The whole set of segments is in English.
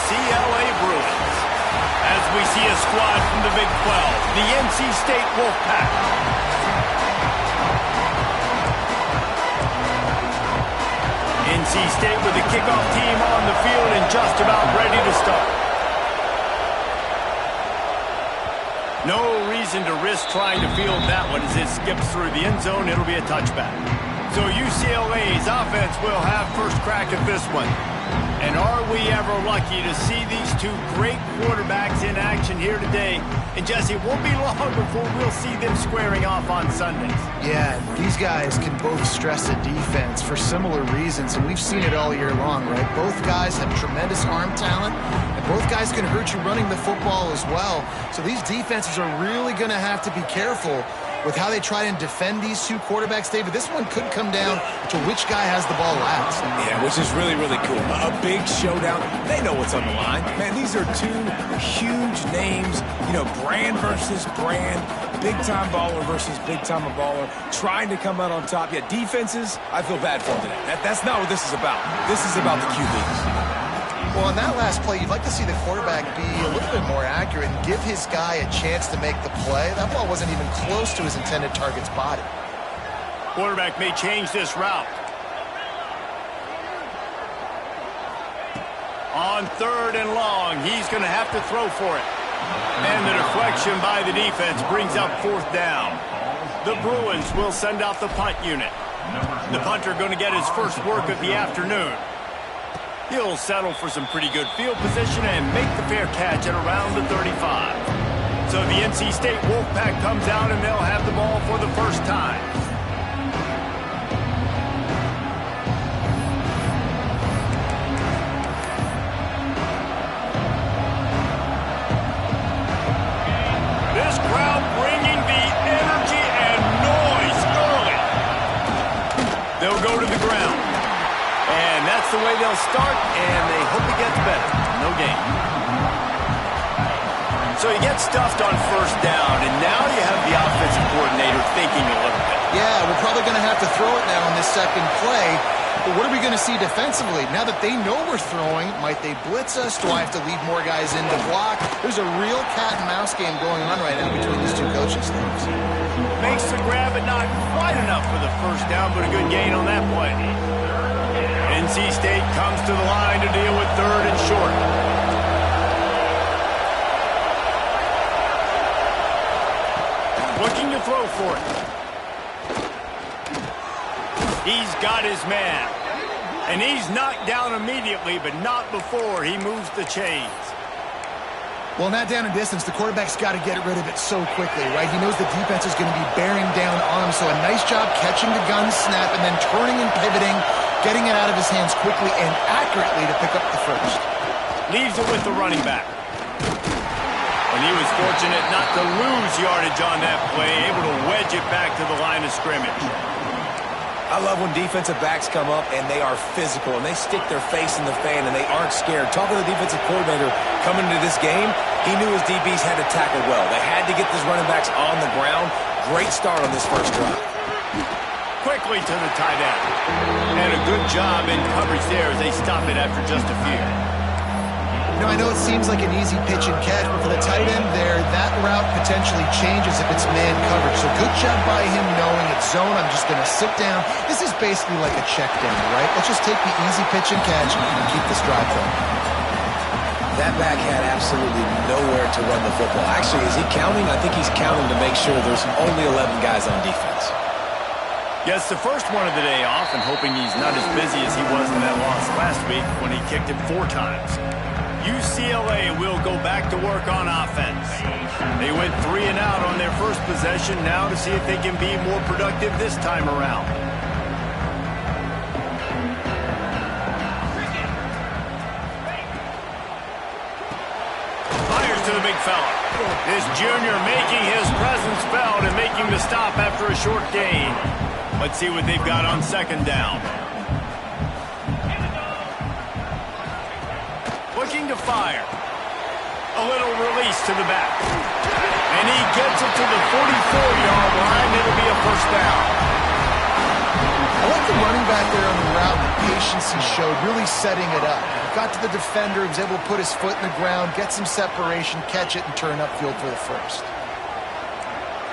CLA Bruins. As we see a squad from the Big 12, the NC State Wolfpack. NC State with the kickoff team on the field and just about ready to start. No reason to risk trying to field that one as it skips through the end zone. It'll be a touchback. So UCLA's offense will have first crack at this one. And are we ever lucky to see these two great quarterbacks in action here today? And Jesse, it won't be long before we'll see them squaring off on Sundays. Yeah, these guys can both stress a defense for similar reasons, and we've seen it all year long, right? Both guys have tremendous arm talent, and both guys can hurt you running the football as well. So these defenses are really going to have to be careful with how they try and defend these two quarterbacks, David. This one could come down to which guy has the ball last. Yeah, which is really, really cool. A big showdown. They know what's on the line. Man, these are two huge names, you know, brand versus brand, big-time baller versus big-time baller, trying to come out on top. Yeah, defenses, I feel bad for them today. That's not what this is about. This is about the QBs. Well, on that last play, you'd like to see the quarterback be a little bit more accurate and give his guy a chance to make the play. That ball wasn't even close to his intended target's body. Quarterback may change this route. On 3rd and long, he's going to have to throw for it. And the deflection by the defense brings up 4th down. The Bruins will send out the punt unit. The punter going to get his first work of the afternoon. He'll settle for some pretty good field position and make the fair catch at around the 35. So the NC State Wolfpack comes out and they'll have the ball for the first time. This crowd bringing the energy and noise early. They'll go to the ground. And that's the way they'll start, and they hope it gets better. No gain. So you get stuffed on 1st down, and now you have the offensive coordinator thinking a little bit. Yeah, we're probably going to have to throw it now in this second play. But what are we going to see defensively? Now that they know we're throwing, might they blitz us? Do I have to leave more guys in to block? There's a real cat and mouse game going on right now between these two coaching staffs. Makes the grab, but not quite enough for the 1st down, but a good gain on that play. NC State comes to the line to deal with 3rd and short. Looking to throw for it. He's got his man. And he's knocked down immediately, but not before he moves the chains. Well, not down in distance, the quarterback's got to get rid of it so quickly, right? He knows the defense is going to be bearing down on him, so a nice job catching the gun snap and then turning and pivoting, getting it out of his hands quickly and accurately to pick up the first. Leaves it with the running back. And he was fortunate not to lose yardage on that play, able to wedge it back to the line of scrimmage. I love when defensive backs come up and they are physical and they stick their face in the fan and they aren't scared. Talking to the defensive coordinator coming into this game, he knew his DBs had to tackle well. They had to get these running backs on the ground. Great start on this first drive. Quickly to the tight end. And a good job in coverage there as they stop it after just a few. You know, I know it seems like an easy pitch and catch, but for the tight end there, that route potentially changes if it's man coverage. So good job by him knowing it's zone. I'm just going to sit down. This is basically like a check down, right? Let's just take the easy pitch and catch and keep this drive going. That back had absolutely nowhere to run the football. Actually, is he counting? I think he's counting to make sure there's only 11 guys on defense. Gets the first one of the day off and hoping he's not as busy as he was in that loss last week when he kicked it 4 times. UCLA will go back to work on offense. They went 3 and out on their first possession, now to see if they can be more productive this time around. Fires to the big fella. This junior making his presence felt and making the stop after a short gain. Let's see what they've got on 2nd down. Looking to fire. A little release to the back. And he gets it to the 44-yard line. It'll be a 1st down. A like the running back there on the route, the patience he showed, really setting it up. Got to the defender, he was able to put his foot in the ground, get some separation, catch it, and turn upfield for the first.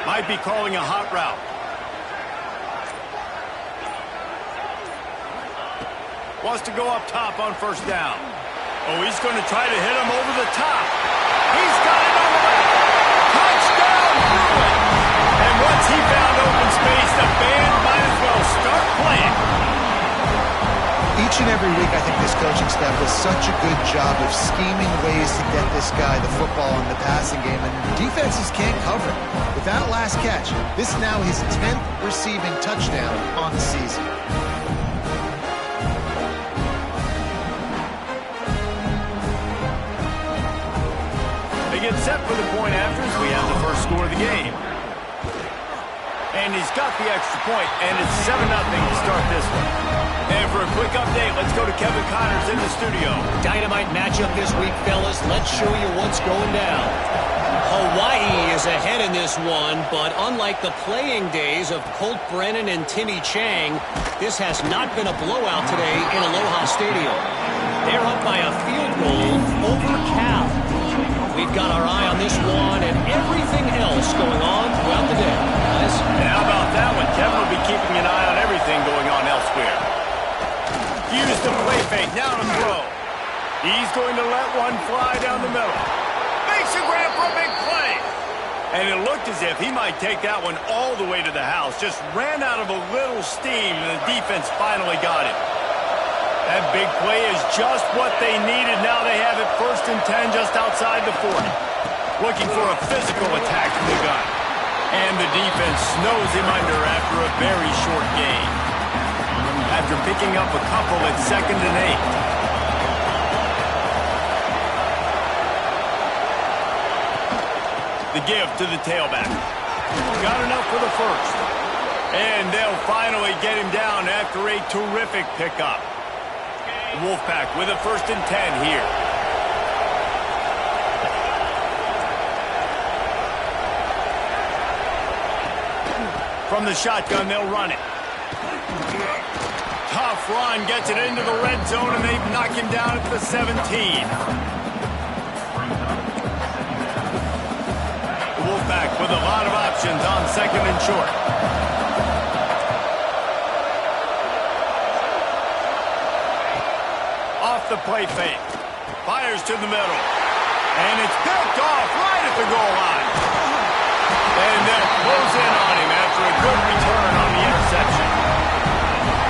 Might be calling a hot route. Wants to go up top on first down. Oh, he's going to try to hit him over the top. He's got it on the left. Touchdown, Bruin! And once he found open space, the band might as well start playing. Each and every week, I think this coaching staff does such a good job of scheming ways to get this guy the football in the passing game, and defenses can't cover it. With that last catch, this is now his 10th receiving touchdown on the season. They get set for the point after as we have the first score of the game. And he's got the extra point, and it's 7-0 to start this one. And for a quick update, let's go to Kevin Connors in the studio. Dynamite matchup this week, fellas. Let's show you what's going down. Hawaii is ahead in this one, but unlike the playing days of Colt Brennan and Timmy Chang, this has not been a blowout today in Aloha Stadium. They're up by a field goal over Cal. We've got our eye on this one and everything else going on throughout the day. Guys? And how about that one? Kevin will be keeping an eye on everything going on elsewhere. Use the play fake, now to throw. He's going to let one fly down the middle. Makes a grab for a big play. And it looked as if he might take that one all the way to the house. Just ran out of a little steam, and the defense finally got it. That big play is just what they needed. Now they have it 1st and 10 just outside the 40. Looking for a physical attack from the gun. And the defense snows him under after a very short gain. After picking up a couple at 2nd and 8. The give to the tailback. Got enough for the first. And they'll finally get him down after a terrific pickup. Wolfpack with a 1st and 10 here. From the shotgun, they'll run it. Tough run, gets it into the red zone, and they knock him down at the 17. Wolfpack with a lot of options on 2nd and short. Off the play fake. Fires to the middle. And it's picked off right at the goal line. And they'll close in on him after a good return on the interception.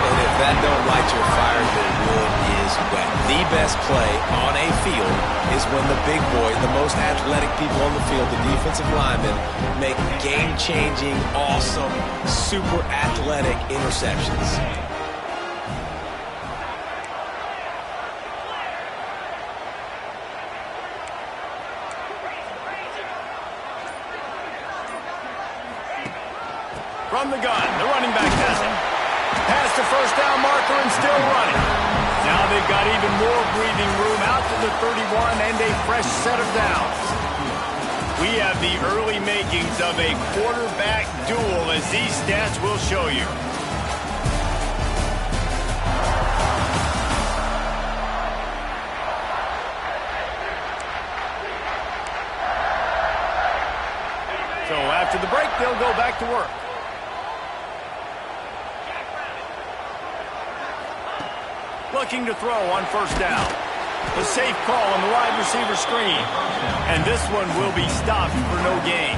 And if that don't light your fire, your wood is wet. The best play on a field is when the big boy, the most athletic people on the field, the defensive linemen, make game-changing, awesome, super athletic interceptions. From the gun, the running back has it. Past the 1st down marker and still running. Now they've got even more breathing room out to the 31 and a fresh set of downs. We have the early makings of a quarterback duel, as these stats will show you. So after the break, they'll go back to work. Looking to throw on 1st down. A safe call on the wide receiver screen. And this one will be stopped for no gain.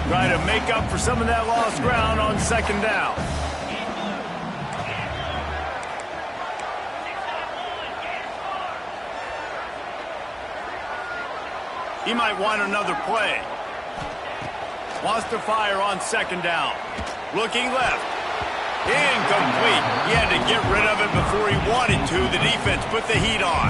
Try to make up for some of that lost ground on 2nd down. He might want another play. Wants to fire on 2nd down. Looking left. Incomplete. He had to get rid of it before he wanted to. The defense put the heat on.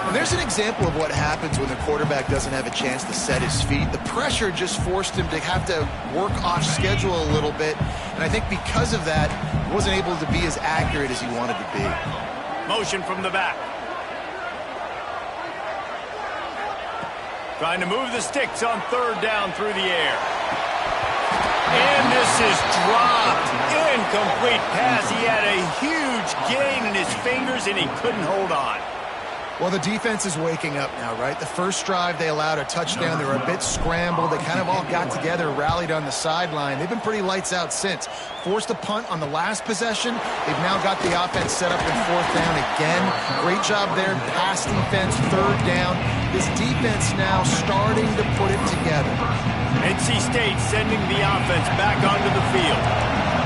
And there's an example of what happens when the quarterback doesn't have a chance to set his feet. The pressure just forced him to have to work off schedule a little bit. And I think because of that, he wasn't able to be as accurate as he wanted to be. Motion from the back. Trying to move the sticks on 3rd down through the air. And this is dropped. Incomplete pass. He had a huge gain in his fingers, and he couldn't hold on. Well, the defense is waking up now, right? The first drive, they allowed a touchdown. They were a bit scrambled. They kind of all got together, rallied on the sideline. They've been pretty lights out since. Forced a punt on the last possession. They've now got the offense set up in fourth down again. Great job there. Pass defense, third down. This defense now starting to put it together. NC State sending the offense back onto the field.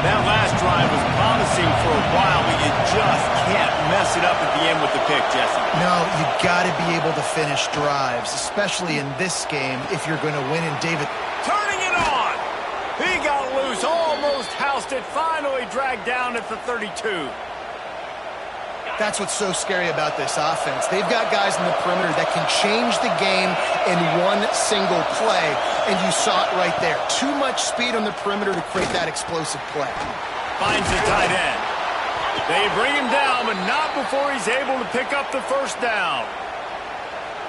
That last drive was promising for a while, but you just can't mess it up at the end with the pick, Jesse. No, you got to be able to finish drives, especially in this game if you're going to win. And David, turning it on. He got loose, almost housed it, finally dragged down at the 32. that's what's so scary about this offense. They've got guys in the perimeter that can change the game in one single play, and you saw it right there. Too much speed on the perimeter to create that explosive play. Finds the tight end. They bring him down, but not before he's able to pick up the first down.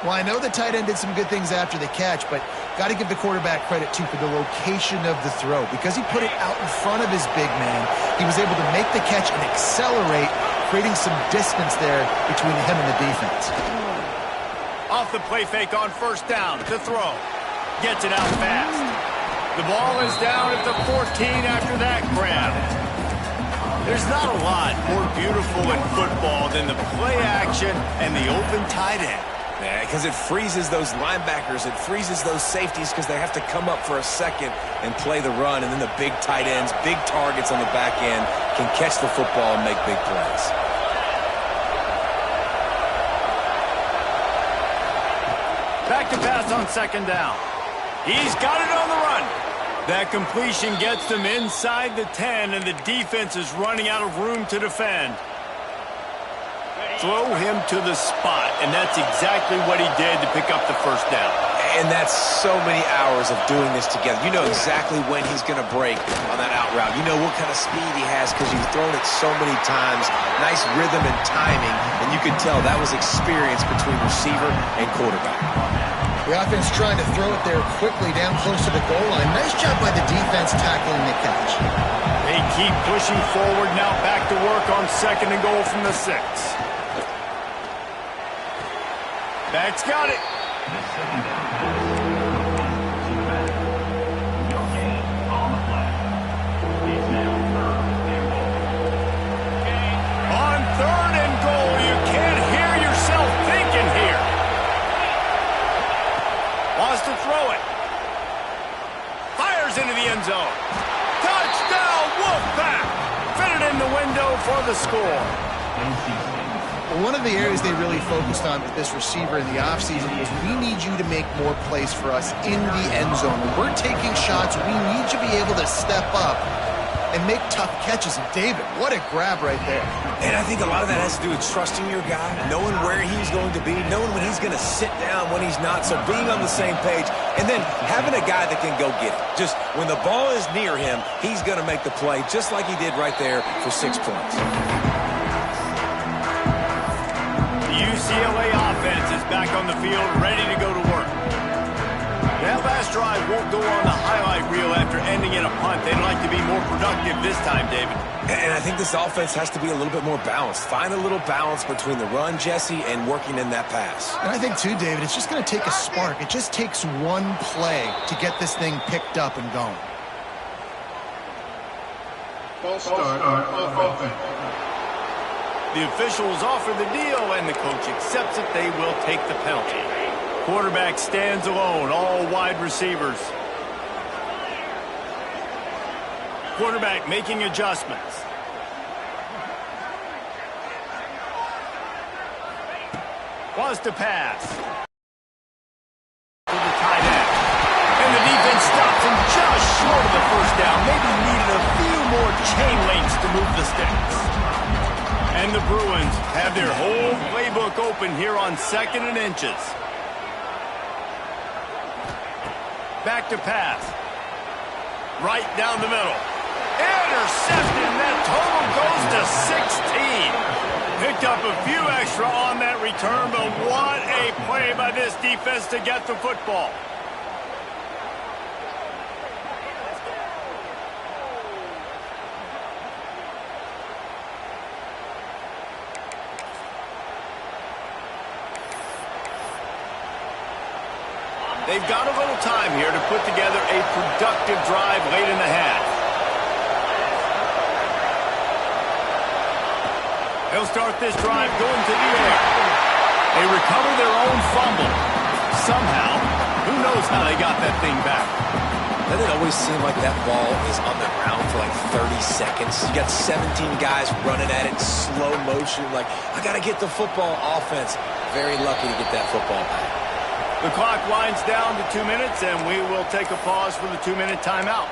Well, I know the tight end did some good things after the catch, but got to give the quarterback credit, too, for the location of the throw. Because he put it out in front of his big man, he was able to make the catch and accelerate, creating some distance there between him and the defense. Off the play fake on first down to throw. Gets it out fast. The ball is down at the 14 after that grab. There's not a lot more beautiful in football than the play action and the open tight end. Yeah, because it freezes those linebackers. It freezes those safeties because they have to come up for a second and play the run. And then the big tight ends, big targets on the back end can catch the football and make big plays. Back to pass on second down. He's got it on the run. That completion gets them inside the 10, and the defense is running out of room to defend. Throw him to the spot, and that's exactly what he did to pick up the first down. And that's so many hours of doing this together. You know exactly when he's going to break on that out route. You know what kind of speed he has because you've thrown it so many times. Nice rhythm and timing, and you can tell that was experience between receiver and quarterback. The offense trying to throw it there quickly down close to the goal line. Nice job by the defense tackling the catch. They keep pushing forward, now back to work on second and goal from the 6. Back's got it. On third and goal, you can't hear yourself thinking here. Wants to throw it. Fires into the end zone. Touchdown, Wolfpack. Fit it in the window for the score. Well, one of the areas they really focused on with this receiver in the offseason was we need you to make more plays for us in the end zone. When we're taking shots, we need you to be able to step up and make tough catches. And David, what a grab right there. And I think a lot of that has to do with trusting your guy, knowing where he's going to be, knowing when he's going to sit down, when he's not, so being on the same page, and then having a guy that can go get it. Just when the ball is near him, he's going to make the play, just like he did right there for 6 points. UCLA offense is back on the field, ready to go to work. That last drive won't go on the highlight reel after ending in a punt. They'd like to be more productive this time, David. And I think this offense has to be a little bit more balanced. Find a little balance between the run, Jesse, and working in that pass. And I think, too, David, it's just going to take a spark. It just takes one play to get this thing picked up and going. False start on offense. The officials offer the deal, and the coach accepts it. They will take the penalty. Quarterback stands alone, all wide receivers. Quarterback making adjustments. Wants to pass. To the tight end. And the defense stops him just short of the first down. Maybe needed a few more chain links to move the sticks. And the Bruins have their whole playbook open here on 2nd and inches. Back to pass. Right down the middle. Intercepted, and that total goes to 16. Picked up a few extra on that return, but what a play by this defense to get the football. They've got a little time here to put together a productive drive late in the half. They'll start this drive going to the air. They recover their own fumble. Somehow, who knows how they got that thing back. Doesn't it always seem like that ball is on the ground for like 30 seconds? You got 17 guys running at it, slow motion, like, I got to get the football. Offense, very lucky to get that football back. The clock winds down to 2 minutes, and we will take a pause for the 2-minute timeout.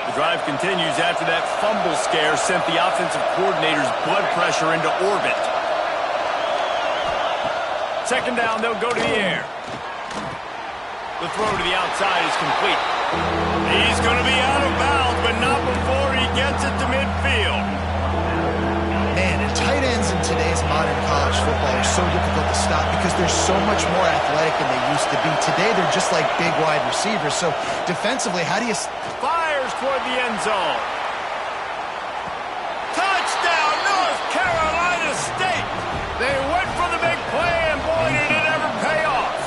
The drive continues after that fumble scare sent the offensive coordinator's blood pressure into orbit. Second down, they'll go to the air. The throw to the outside is complete. He's going to be out of bounds, but not before he gets it to midfield. Man, and tight ends in today's modern college football are so difficult to stop because they're so much more athletic than they used to be. Today, they're just like big wide receivers. So defensively, how do you... Fires toward the end zone. Touchdown, North Carolina State. They went for the big play, and boy, did it ever pay off.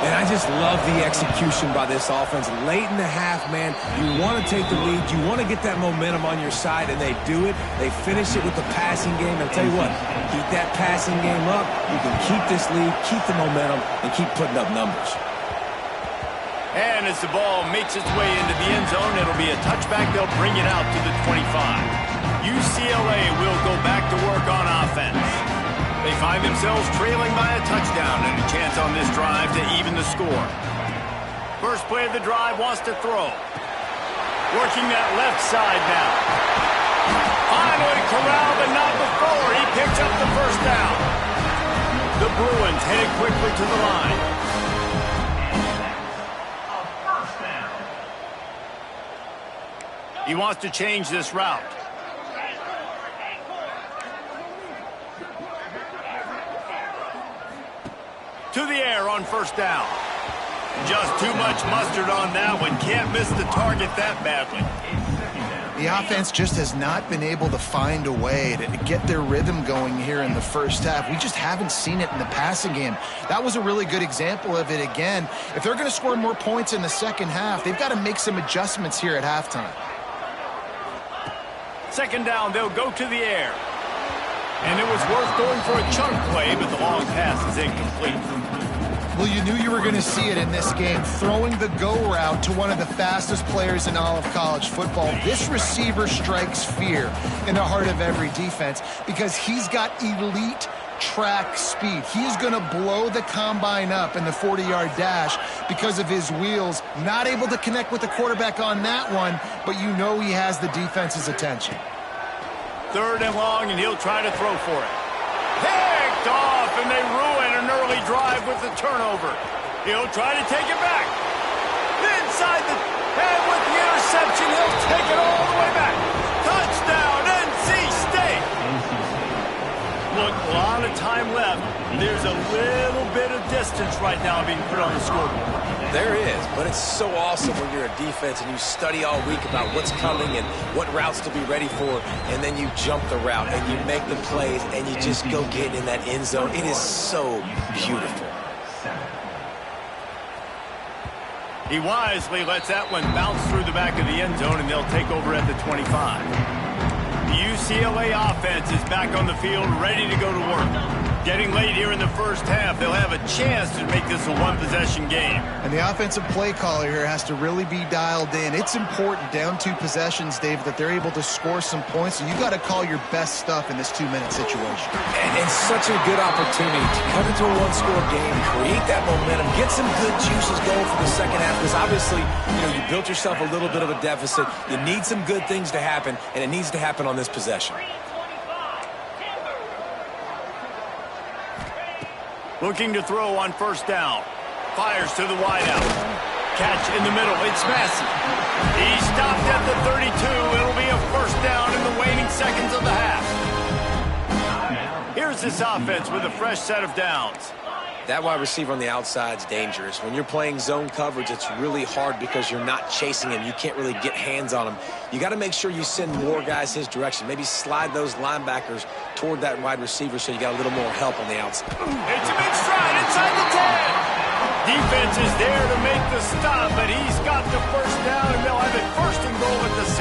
And I just love the execution by this offense. Late in the half, man, you want to take the lead. You want to get that momentum on your side, and they do it. They finish it with the passing game. I'll tell you what, keep that passing game up. You can keep this lead, keep the momentum, and keep putting up numbers. And as the ball makes its way into the end zone, it'll be a touchback. They'll bring it out to the 25. UCLA will go back to work on offense. They find themselves trailing by a touchdown and a chance on this drive to even the score. First play of the drive wants to throw. Working that left side now. Finally corralled, but not before. He picks up the first down. The Bruins headed quickly to the line. He wants to change this route. To the air on first down. Just too much mustard on that one. Can't miss the target that badly. The offense just has not been able to find a way to get their rhythm going here in the first half. We just haven't seen it in the passing game. That was a really good example of it again. If they're going to score more points in the second half, they've got to make some adjustments here at halftime. Second down, they'll go to the air. And it was worth going for a chunk play, but the long pass is incomplete. Well, you knew you were going to see it in this game, throwing the go route to one of the fastest players in all of college football. This receiver strikes fear in the heart of every defense because he's got elite track speed. He is going to blow the combine up in the 40-yard dash because of his wheels. Not able to connect with the quarterback on that one, but you know he has the defense's attention. Third and long, and he'll try to throw for it. Picked off, and they ruin an early drive with the turnover. He'll try to take it back. Inside the head with the interception. He'll take it all the way back. Touchdown, NC State. Look, a lot of time left. There's a little bit of distance right now being put on the scoreboard. There is, but it's so awesome when you're a defense and you study all week about what's coming and what routes to be ready for, and then you jump the route and you make the plays and you just go get in that end zone. It is so beautiful. He wisely lets that one bounce through the back of the end zone, and they'll take over at the 25. The UCLA offense is back on the field, ready to go to work. Getting late here in the first half, they'll have a chance to make this a one-possession game. And the offensive play caller here has to really be dialed in. It's important down 2 possessions, Dave, that they're able to score some points. So you got to call your best stuff in this 2-minute situation. And such a good opportunity to cut into a one-score game, create that momentum, get some good juices going for the second half. Because obviously, you built yourself a little bit of a deficit. You need some good things to happen, and it needs to happen on this possession. Looking to throw on first down. Fires to the wideout. Catch in the middle. It's Massey. He stopped at the 32. It'll be a first down in the waning seconds of the half. Here's this offense with a fresh set of downs. That wide receiver on the outside is dangerous. When you're playing zone coverage, it's really hard because you're not chasing him. You can't really get hands on him. You got to make sure you send more guys his direction. Maybe slide those linebackers toward that wide receiver so you got a little more help on the outside. It's a big stride inside the 10. defense is there to make the stop, but he's got the first down, and they'll have it first and goal at the 6.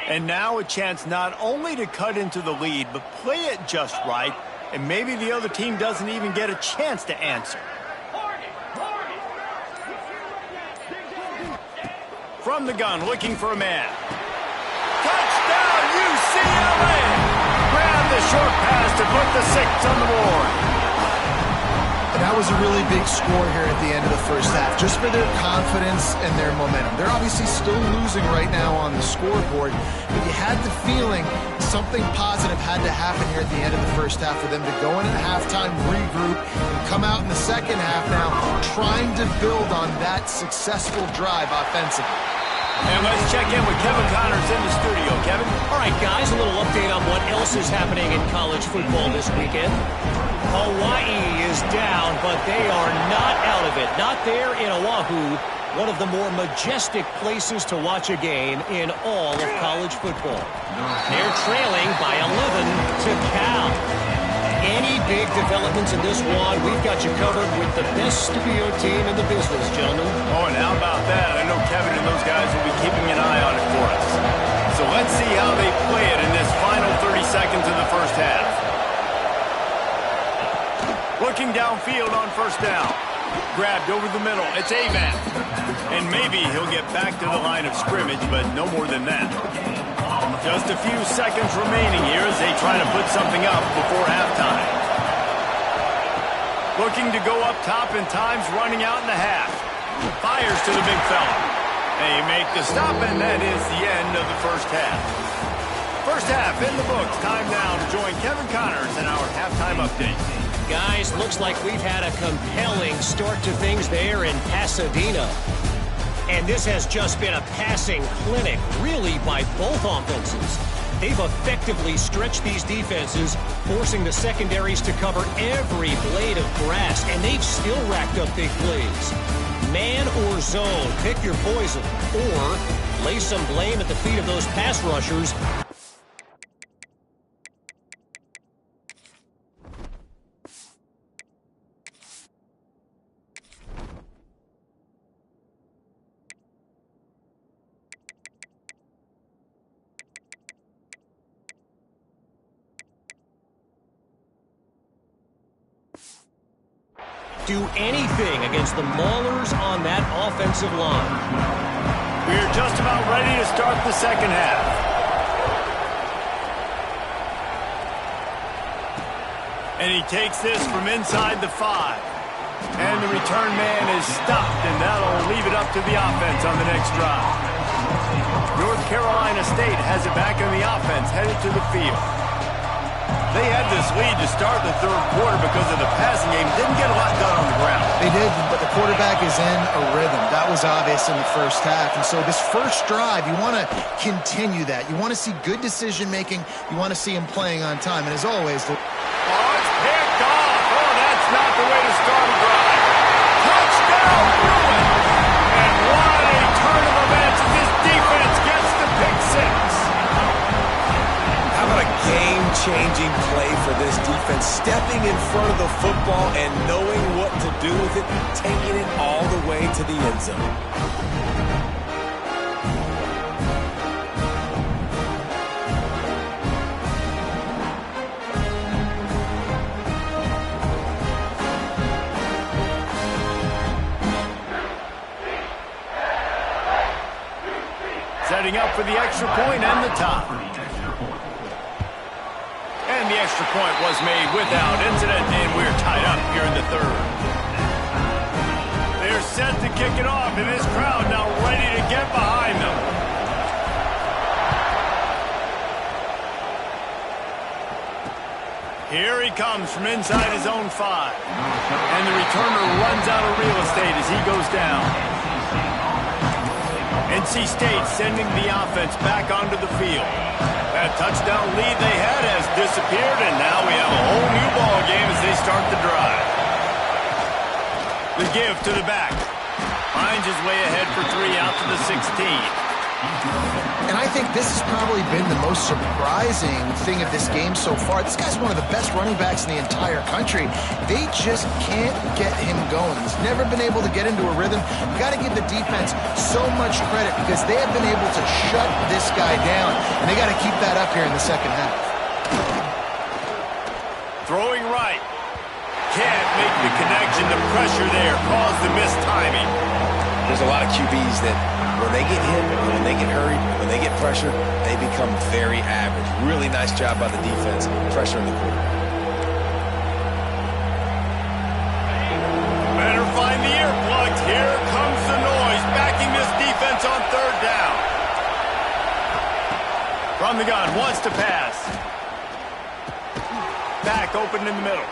And now a chance not only to cut into the lead, but play it just right, and maybe the other team doesn't even get a chance to answer. From the gun, looking for a man. Touchdown, UCLA! Grab the short pass to put the 6 on the board. And that was a really big score here at the end of the first half, just for their confidence and their momentum. They're obviously still losing right now on the scoreboard, but you had the feeling something positive had to happen here at the end of the first half for them to go in at halftime, regroup, and come out in the second half now trying to build on that successful drive offensively. And let's check in with Kevin Connors in the studio. Kevin? All right, guys, a little update on what else is happening in college football this weekend. Hawaii is down, but they are not out of it. Not there in Oahu, one of the more majestic places to watch a game in all of college football. They're trailing by 11 to Cal. Any big developments in this one, we've got you covered with the best studio team in the business, gentlemen. Oh, and how about that? I know Kevin and those guys will be keeping an eye on it for us. So let's see how they play it in this final 30 seconds of the first half. Looking downfield on first down. Grabbed over the middle. It's Avant. And maybe he'll get back to the line of scrimmage, but no more than that. Just a few seconds remaining here as they try to put something up before halftime. Looking to go up top, and time's running out in the half. Fires to the big fella. They make the stop, and that is the end of the first half. First half in the books. Time now to join Kevin Connors in our halftime update. Guys, looks like we've had a compelling start to things there in Pasadena. And this has just been a passing clinic, really, by both offenses. They've effectively stretched these defenses, forcing the secondaries to cover every blade of grass, and they've still racked up big plays. Man or zone, pick your poison, or lay some blame at the feet of those pass rushers. Do anything against the Maulers on that offensive line. We're just about ready to start the second half. And he takes this from inside the 5. And the return man is stopped, and that'll leave it up to the offense on the next drive. North Carolina State has it back in the offense, headed to the field. They had this lead to start the third quarter because of the passing game. Didn't get a lot done on the ground. They did, but the quarterback is in a rhythm. That was obvious in the first half. And so this first drive, you want to continue that. You want to see good decision-making. You want to see him playing on time. And as always... Oh, it's picked off. Oh, that's not the way to start a drive. Touchdown, Bruin! And what a turn of events as this defense gets the pick 6. How about a game-changing play for this defense? Stepping in front of the football and knowing what to do with it, taking it all the way to the end zone. Setting up for the extra point and the top. And the extra point was made without incident, and we're tied up here in the third. They're set to kick it off, and this crowd now ready to get behind them. Here he comes from inside his own 5. And the returner runs out of real estate as he goes down. NC State sending the offense back onto the field. That touchdown lead they had has disappeared, and now we have a whole new ball game as they start the drive. The give to the back. Finds his way ahead for 3 out to the 16. And I think this has probably been the most surprising thing of this game so far. This guy's one of the best running backs in the entire country. They just can't get him going. He's never been able to get into a rhythm. You got to give the defense so much credit because they have been able to shut this guy down, and they got to keep that up here in the second half. Throwing right. Can't make the connection. The pressure there caused the missed timing. There's a lot of QBs that when they get hit, when they get hurried, when they get pressured, they become very average. Really nice job by the defense, pressuring the quarterback. Better find the earplugs. Here comes the noise, backing this defense on third down. From the gun, wants to pass. Back open in the middle.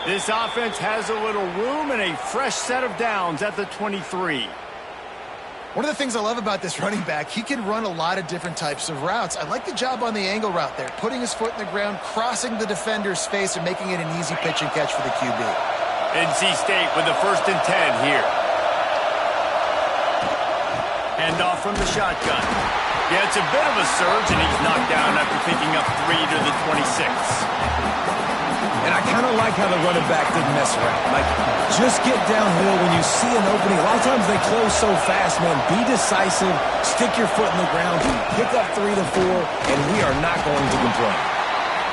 This offense has a little room and a fresh set of downs at the 23. One of the things I love about this running back, he can run a lot of different types of routes. I like the job on the angle route there, putting his foot in the ground, crossing the defender's face, and making it an easy pitch and catch for the QB. NC State with the 1st and 10 here. Hand off from the shotgun. Yeah, it's a bit of a surge, and he's knocked down after picking up 3 to the 26. And I kind of like how the running back didn't mess around. Like, just get downhill when you see an opening. A lot of times they close so fast, man. Be decisive, stick your foot in the ground, pick up 3 to 4, and we are not going to complain.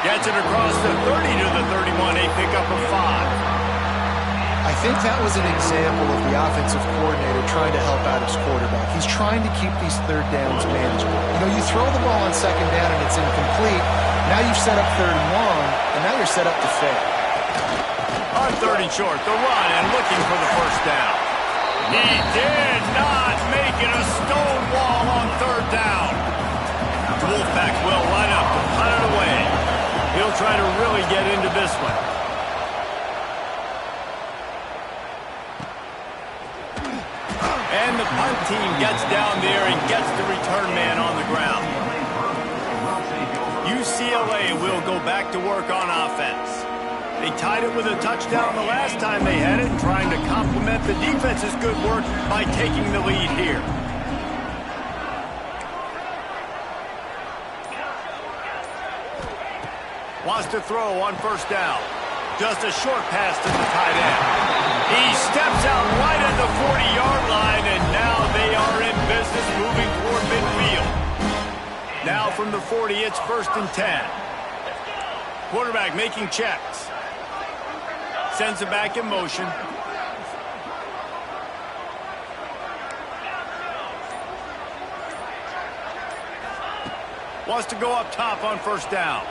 Gets it across the 30 to the 31, a pickup of 5. I think that was an example of the offensive coordinator trying to help out his quarterback. He's trying to keep these third downs manageable. You know, you throw the ball on second down and it's incomplete. Now you've set up third and long, and now you're set up to fail. On 30 short, the run and looking for the first down. He did not make it a stone wall on third down. The Wolfpack will line up to punt it away. He'll try to really get into this one. And the punt team gets down there and gets the return man on the ground. UCLA will go back to work on offense. They tied it with a touchdown the last time they had it, and trying to complement the defense's good work by taking the lead here. Wants to throw on first down. Just a short pass to the tight end. He steps out right at the 40-yard line, and now they are in business moving toward midfield. Now from the 40, it's 1st and 10. Quarterback making checks. Sends it back in motion. Wants to go up top on first down.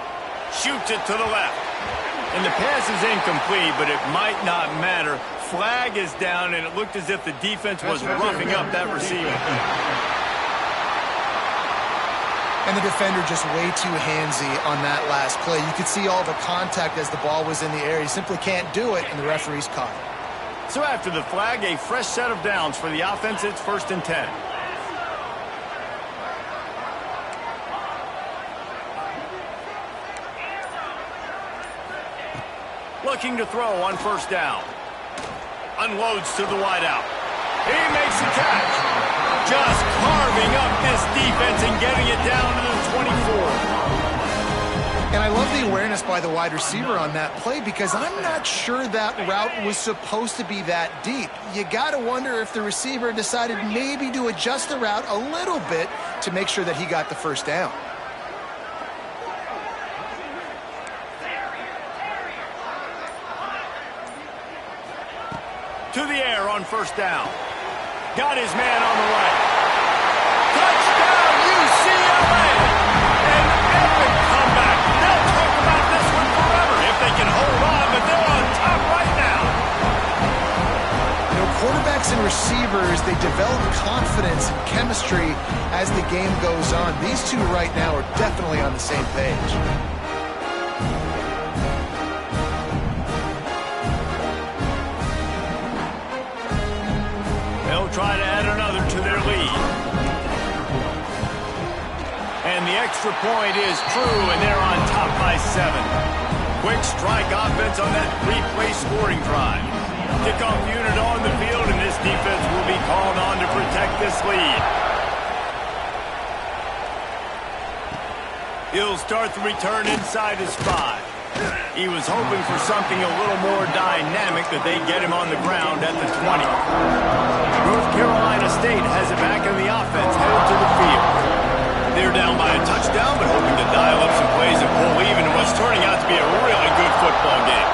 Shoots it to the left. And the pass is incomplete, but it might not matter. Flag is down, and it looked as if the defense was roughing up that receiver. And the defender just way too handsy on that last play. You could see all the contact as the ball was in the air. He simply can't do it, and the referee's caught it. So after the flag, a fresh set of downs for the offense. It's 1st and 10. Looking to throw on first down. Unloads to the wideout. He makes the catch. Just carving up this defense and getting it down to the 24. And I love the awareness by the wide receiver on that play because I'm not sure that route was supposed to be that deep. You got to wonder if the receiver decided maybe to adjust the route a little bit to make sure that he got the first down. To the air on first down. Got his man on the right. Touchdown, UCLA! An epic comeback. They'll talk about this one forever if they can hold on, but they're on top right now. You know, quarterbacks and receivers, they develop confidence and chemistry as the game goes on. These two right now are definitely on the same page. Try to add another to their lead. And the extra point is true, and they're on top by 7. Quick strike offense on that 3-play scoring drive. Kickoff unit on the field, and this defense will be called on to protect this lead. He'll start the return inside his 5. He was hoping for something a little more dynamic, that they'd get him on the ground at the 20. North Carolina State has it back in the offense, headed to the field. They're down by a touchdown, but hoping to dial up some plays and pull even in what's turning out to be a really good football game.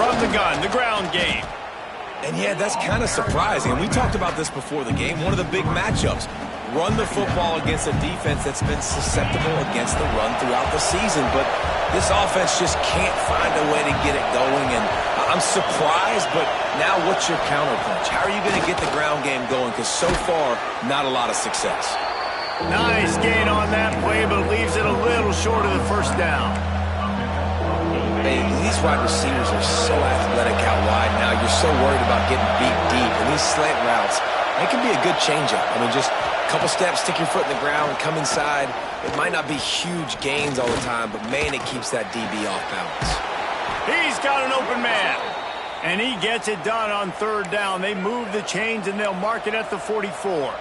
From the gun, the ground game. And yeah, that's kind of surprising. And we talked about this before the game. One of the big matchups. Run the football against a defense that's been susceptible against the run throughout the season. But this offense just can't find a way to get it going. And I'm surprised, but now what's your counterpunch? How are you going to get the ground game going? Because so far, not a lot of success. Nice gain on that play, but leaves it a little short of the first down. Hey, these wide receivers are so athletic out wide now. You're so worried about getting beat deep. And these slant routes, they can be a good changeup. I mean, just couple steps, stick your foot in the ground, come inside. It might not be huge gains all the time, but man, it keeps that DB off balance. He's got an open man, and he gets it done on 3rd down. They move the chains, and they'll mark it at the 44.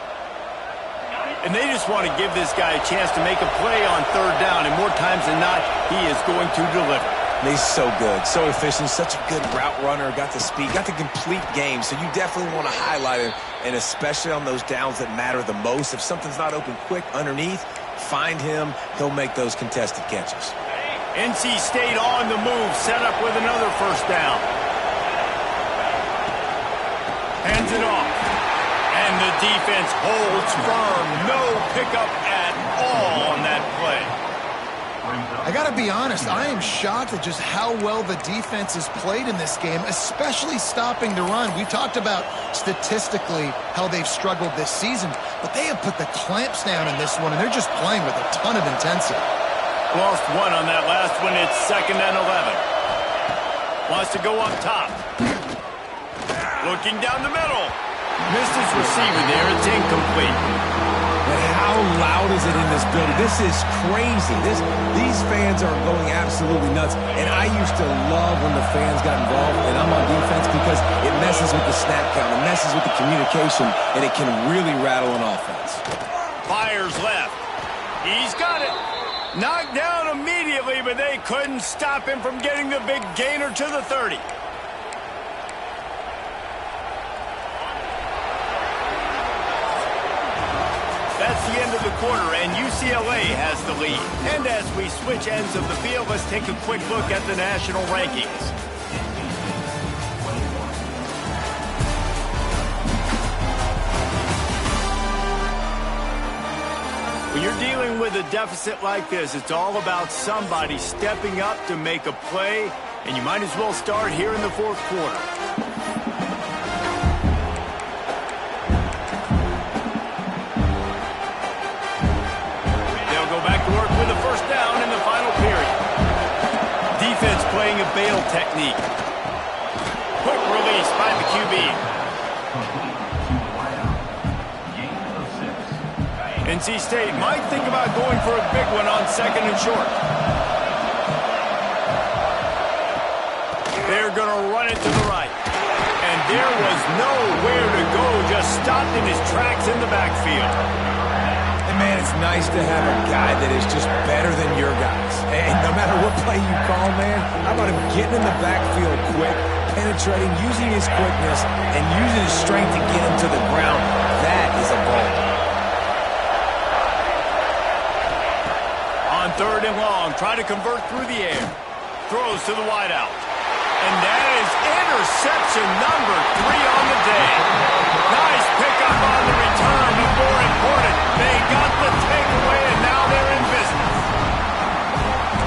And they just want to give this guy a chance to make a play on 3rd down, and more times than not, he is going to deliver. He's so good, so efficient, such a good route runner, got the speed, got the complete game, so you definitely want to highlight him, and especially on those downs that matter the most. If something's not open quick underneath, find him, he'll make those contested catches. NC State on the move, set up with another 1st down. Hands it off, and the defense holds firm. No pickup at all on that play. I got to be honest, I am shocked at just how well the defense has played in this game, especially stopping the run. We talked about statistically how they've struggled this season, but they have put the clamps down in this one, and they're just playing with a ton of intensity. Lost 1 on that last one. It's 2nd and 11. Wants to go up top. Looking down the middle. Missed his receiver there. It's incomplete. But how loud is it in this building? This is crazy. These fans are going absolutely nuts. And I used to love when the fans got involved, and I'm on defense, because it messes with the snap count, it messes with the communication, and it can really rattle an offense. Fires left. He's got it. Knocked down immediately, but they couldn't stop him from getting the big gainer to the 30. That's the end of the quarter, and UCLA has the lead. And as we switch ends of the field, let's take a quick look at the national rankings. When you're dealing with a deficit like this, it's all about somebody stepping up to make a play, and you might as well start here in the 4th quarter. Work with a 1st down in the final period. Defense playing a bail technique. Quick release by the QB. NC State might think about going for a big one on 2nd and short. They're going to run it to the right. And there was nowhere to go, just stopped in his tracks in the backfield. Man, it's nice to have a guy that is just better than your guys. And no matter what play you call, man, how about him getting in the backfield quick, penetrating, using his quickness, and using his strength to get him to the ground. That is a ball. On 3rd and long, trying to convert through the air. Throws to the wideout. And that is interception number 3 on the day. Nice pickup on the return, but more important, they got the takeaway, and now they're in business.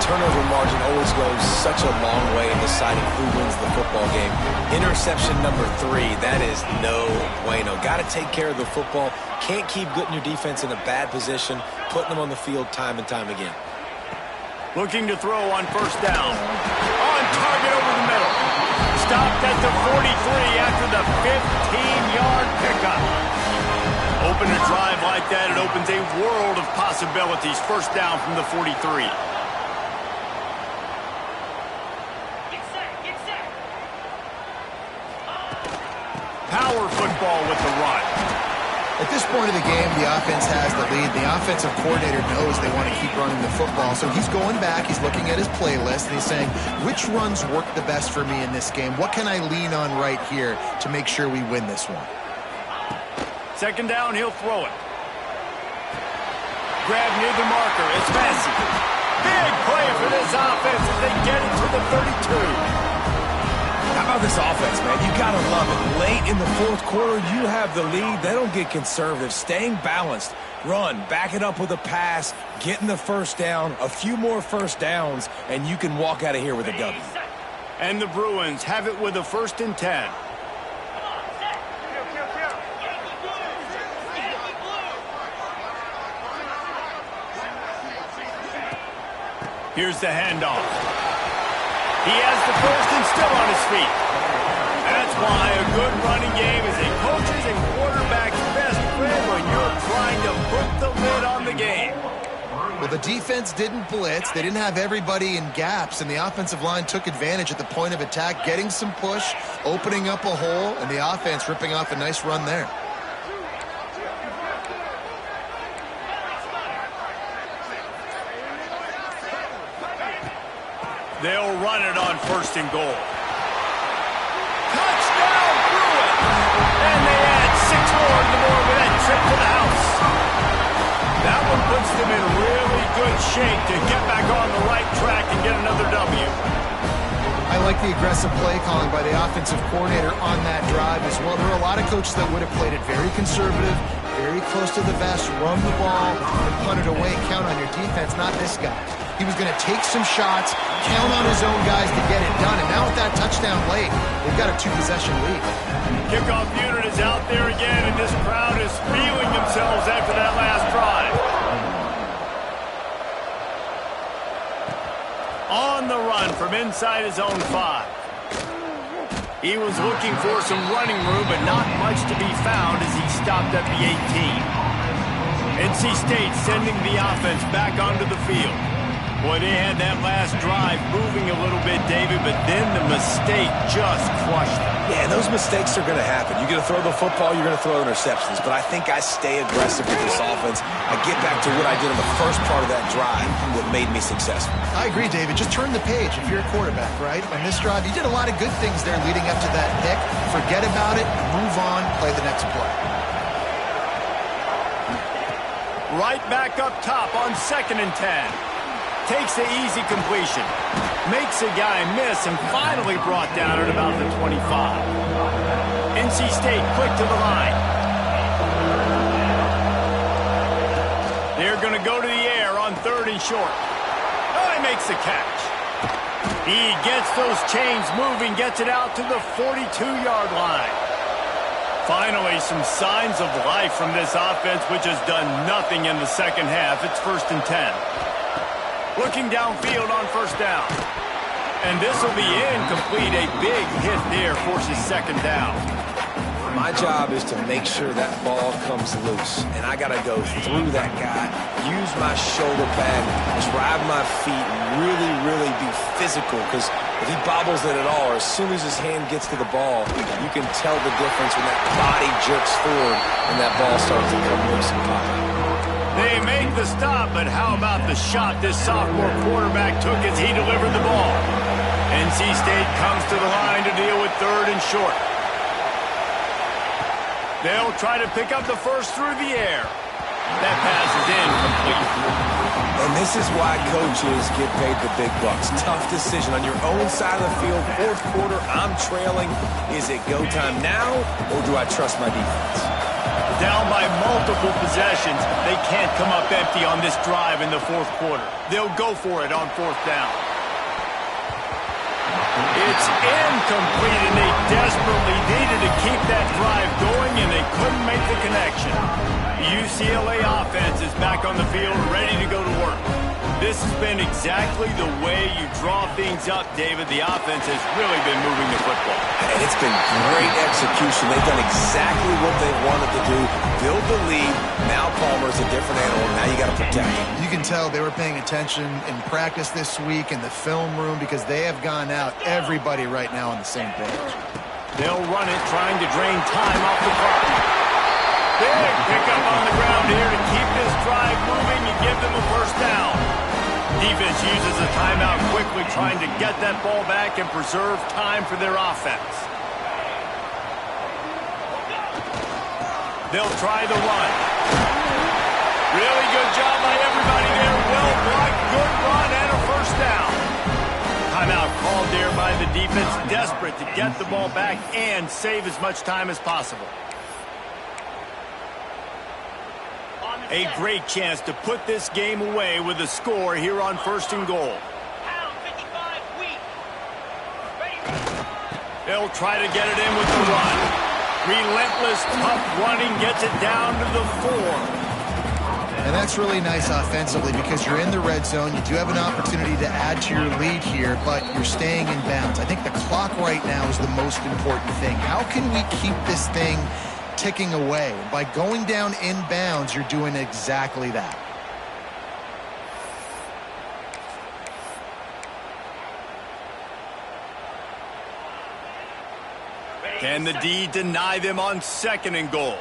Turnover margin always goes such a long way in deciding who wins the football game. Interception number 3, that is no bueno. Got to take care of the football. Can't keep putting your defense in a bad position, putting them on the field time and time again. Looking to throw on 1st down. On target over the middle. Stopped at the 43 after the 15-yard pickup. Open a drive like that, it opens a world of possibilities. 1st down from the 43. Power football with the run. At this point of the game, the offense has the lead. The offensive coordinator knows they want to keep running the football. So he's going back, he's looking at his playlist, and he's saying, which runs work the best for me in this game? What can I lean on right here to make sure we win this one? Second down, he'll throw it. Grab near the marker. It's Messi. Big play for this offense as they get it to the 32. How about this offense, man? You got to love it. Late in the fourth quarter, you have the lead. They don't get conservative. Staying balanced. Run, back it up with a pass, getting the first down, a few more first downs, and you can walk out of here with a W. And the Bruins have it with a 1st and 10. Here's the handoff. He has the first and still on his feet. That's why a good running game is a coach's and quarterback's best friend when you're trying to put the lid on the game. Well, the defense didn't blitz. They didn't have everybody in gaps, and the offensive line took advantage at the point of attack, getting some push, opening up a hole, and the offense ripping off a nice run there. They'll run it on 1st and goal. Touchdown, Bruins! And they add 6 more to the board with that trip to the house. That one puts them in really good shape to get back on the right track and get another W. I like the aggressive play calling by the offensive coordinator on that drive as well. There are a lot of coaches that would have played it very conservative, very close to the vest, run the ball, and punt it away, count on your defense, not this guy. He was going to take some shots, count on his own guys to get it done. And now with that touchdown late, they've got a 2-possession lead. Kickoff unit is out there again, and this crowd is feeling themselves after that last drive. On the run from inside his own 5. He was looking for some running room, but not much to be found as he stopped at the 18. NC State sending the offense back onto the field. Boy, they had that last drive moving a little bit, David, but then the mistake just crushed them. Yeah, those mistakes are going to happen. You're going to throw the football, you're going to throw interceptions. But I think I stay aggressive with this offense. I get back to what I did in the first part of that drive that made me successful. I agree, David. Just turn the page if you're a quarterback, right? On this drive, you did a lot of good things there leading up to that pick. Forget about it, move on, play the next play. Right back up top on 2nd and 10. Takes the easy completion. Makes a guy miss and finally brought down at about the 25. NC State quick to the line. They're going to go to the air on 3rd and short. Oh, he makes the catch. He gets those chains moving, gets it out to the 42-yard line. Finally, some signs of life from this offense, which has done nothing in the second half. It's 1st and 10. Looking downfield on 1st down. And this will be incomplete. A big hit there forces 2nd down. My job is to make sure that ball comes loose. And I got to go through that guy, use my shoulder pad, drive my feet, and really, really be physical. Because if he bobbles it at all, or as soon as his hand gets to the ball, you can tell the difference when that body jerks forward and that ball starts to come loose and pop. They make the stop, but how about the shot this sophomore quarterback took as he delivered the ball? NC State comes to the line to deal with 3rd and short. They'll try to pick up the first through the air. That pass is incomplete. And this is why coaches get paid the big bucks. Tough decision on your own side of the field. 4th quarter, I'm trailing. Is it go time now, or do I trust my defense? Down by multiple possessions. They can't come up empty on this drive in the 4th quarter. They'll go for it on 4th down. It's incomplete, and they desperately needed to keep that drive going, and they couldn't make the connection. The UCLA offense is back on the field, ready to go to work. This has been exactly the way you draw things up, David. The offense has really been moving the football. And it's been great execution. They've done exactly what they wanted to do. Build the lead. Now Palmer's a different animal. Now you got to protect him. You can tell they were paying attention in practice this week in the film room because they have gone out, everybody right now on the same page. They'll run it, trying to drain time off the clock. Big pickup on the ground here to keep this drive moving and give them a first down. Defense uses a timeout quickly, trying to get that ball back and preserve time for their offense. They'll try the run. Really good job by everybody there. Well blocked, good run, and a first down. Timeout called there by the defense, desperate to get the ball back and save as much time as possible. A great chance to put this game away with a score here on 1st and goal. They'll try to get it in with the run. Relentless, tough running gets it down to the 4. And that's really nice offensively because you're in the red zone. You do have an opportunity to add to your lead here, but you're staying in bounds. I think the clock right now is the most important thing. How can we keep this thing ticking away? By going down in bounds, you're doing exactly that. Can the D deny them on 2nd and goal?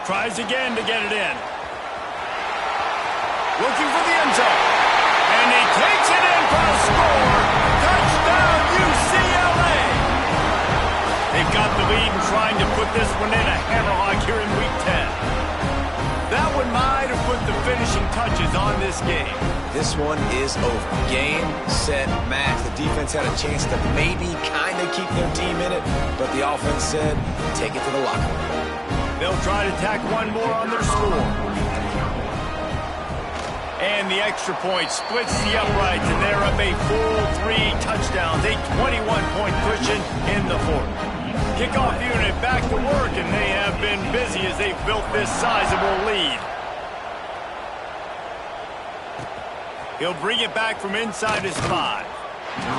Tries again to get it in. Looking for the end zone. And he takes it in for a score. Touchdown, UCLA. They've got the lead and trying to put this one in a hammerlock here in Week 10. That one might have put the finishing touches on this game. This one is over. Game, set, match. The defense had a chance to maybe kind of keep their team in it, but the offense said, take it to the locker room. They'll try to tack one more on their score. And the extra point splits the uprights, and they're up a full 3 touchdowns, a 21-point cushion in the 4th. Kickoff unit back to work, and they have been busy as they've built this sizable lead. He'll bring it back from inside his 5.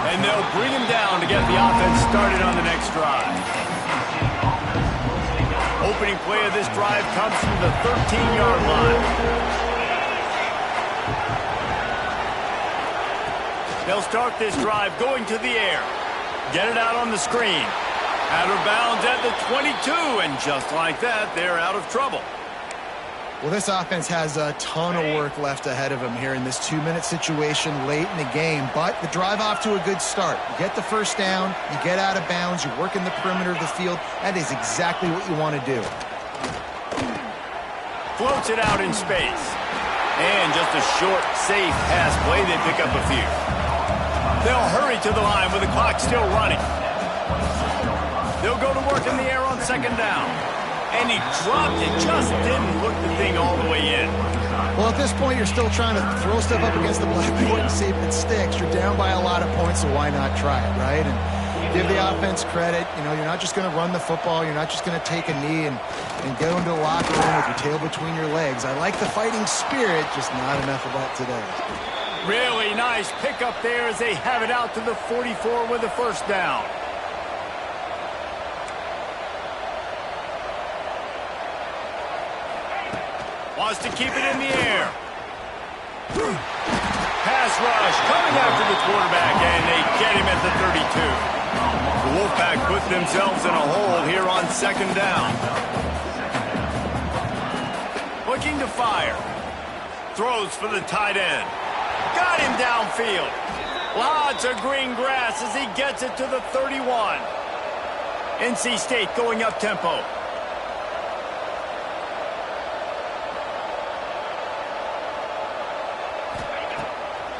And they'll bring him down to get the offense started on the next drive. Opening play of this drive comes from the 13-yard line. They'll start this drive going to the air. Get it out on the screen. Out of bounds at the 22, and just like that, they're out of trouble. Well, this offense has a ton of work left ahead of them here in this 2-minute situation late in the game, but the drive off to a good start. You get the first down, you get out of bounds, you work in the perimeter of the field. That is exactly what you want to do. Floats it out in space. And just a short, safe pass play, they pick up a few. They'll hurry to the line with the clock still running. They'll go to work in the air on 2nd down. And he dropped it, just didn't look the thing all the way in. Well, at this point, you're still trying to throw stuff up against the blackboard and see if it sticks. You're down by a lot of points, so why not try it, right? And give the offense credit. You know, you're not just going to run the football. You're not just going to take a knee and go into the locker room with your tail between your legs. I like the fighting spirit, just not enough of that today. Really nice pickup there as they have it out to the 44 with a first down. Wants to keep it in the air. Pass rush coming after the quarterback, and they get him at the 32. The Wolfpack put themselves in a hole here on 2nd down. Looking to fire. Throws for the tight end. Got him downfield. Lots of green grass as he gets it to the 31. NC State going up tempo.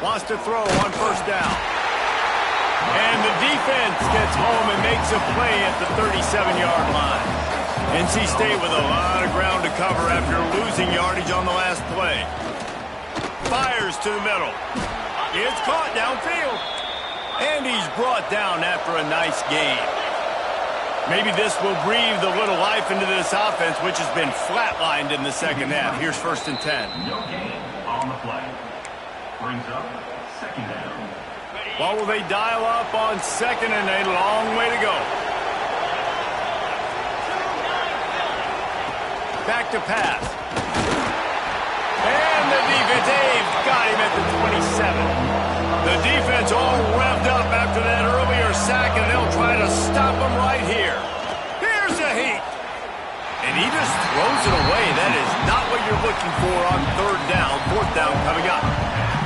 Wants to throw on first down. And the defense gets home and makes a play at the 37-yard line. NC State with a lot of ground to cover after losing yardage on the last play. Fires to the middle. It's caught downfield. And he's brought down after a nice gain. Maybe this will breathe a little life into this offense, which has been flatlined in the 2nd half. Here's 1st and 10. No gain on the play. Brings up 2nd down. Well, will they dial up on 2nd and a long way to go? Back to pass. And the defense. They've got him at the 27. The defense all revved up after that earlier sack, and they'll try to stop him right here. Here's a heat. And he just throws it away. That is not what you're looking for on third down. Fourth down coming up.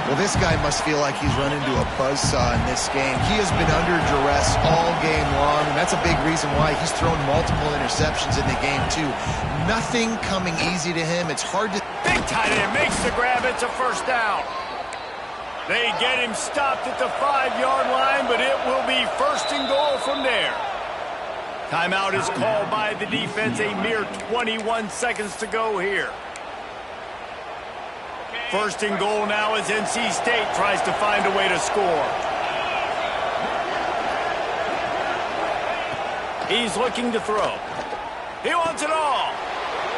Well, this guy must feel like he's run into a buzzsaw in this game. He has been under duress all game long, and that's a big reason why he's thrown multiple interceptions in the game, too. Nothing coming easy to him. It's hard to... Big tight end makes the grab. It's a first down. They get him stopped at the 5-yard line, but it will be first and goal from there. Timeout is called by the defense. A mere 21 seconds to go here. First and goal now as NC State tries to find a way to score. He's looking to throw. He wants it all.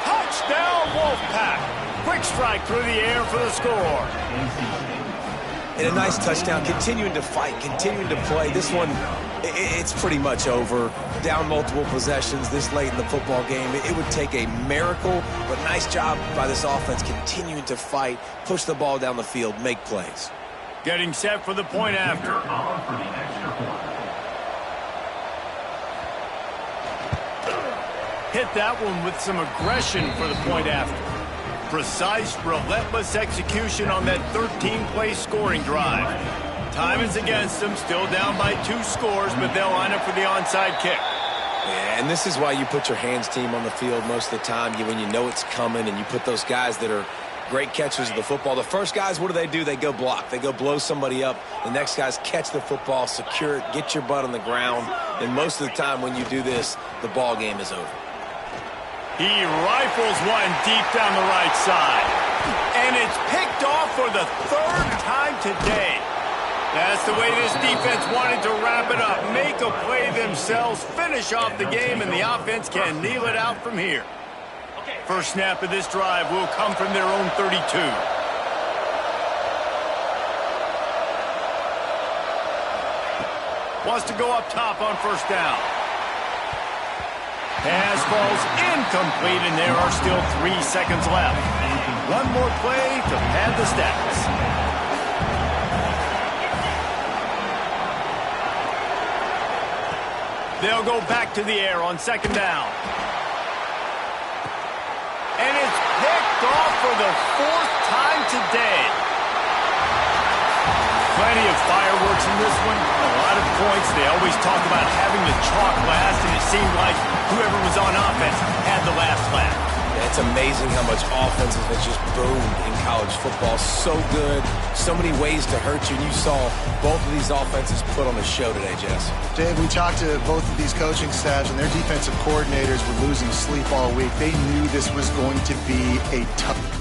Touchdown, Wolfpack. Quick strike through the air for the score. And a nice touchdown, continuing to fight, continuing to play. This one, it's pretty much over. Down multiple possessions this late in the football game. It would take a miracle, but nice job by this offense continuing to fight, push the ball down the field, make plays. Getting set for the point after. Hit that one with some aggression for the point after. Precise, relentless execution on that 13-play scoring drive. Time is against them, still down by 2 scores, but they'll line up for the onside kick. Yeah, and this is why you put your hands team on the field most of the time, when you know it's coming, and you put those guys that are great catchers of the football. The first guys, what do? They go block. They go blow somebody up. The next guys catch the football, secure it, get your butt on the ground, and most of the time when you do this, the ball game is over. He rifles one deep down the right side. And it's picked off for the 3rd time today. That's the way this defense wanted to wrap it up. Make a play themselves, finish off the game, and the offense can kneel it out from here. First snap of this drive will come from their own 32. Wants to go up top on first down. Pass falls incomplete, and there are still 3 seconds left. One more play to pad the stats. They'll go back to the air on second down. And it's picked off for the 4th time today. Plenty of fireworks in this one. A lot of points. They always talk about having the chalk last, and it seemed like whoever was on offense had the last laugh. It's amazing how much offense has just boomed in college football. So good, so many ways to hurt you. And you saw both of these offenses put on a show today, Jess. Dave, we talked to both of these coaching staffs, and their defensive coordinators were losing sleep all week. They knew this was going to be a tough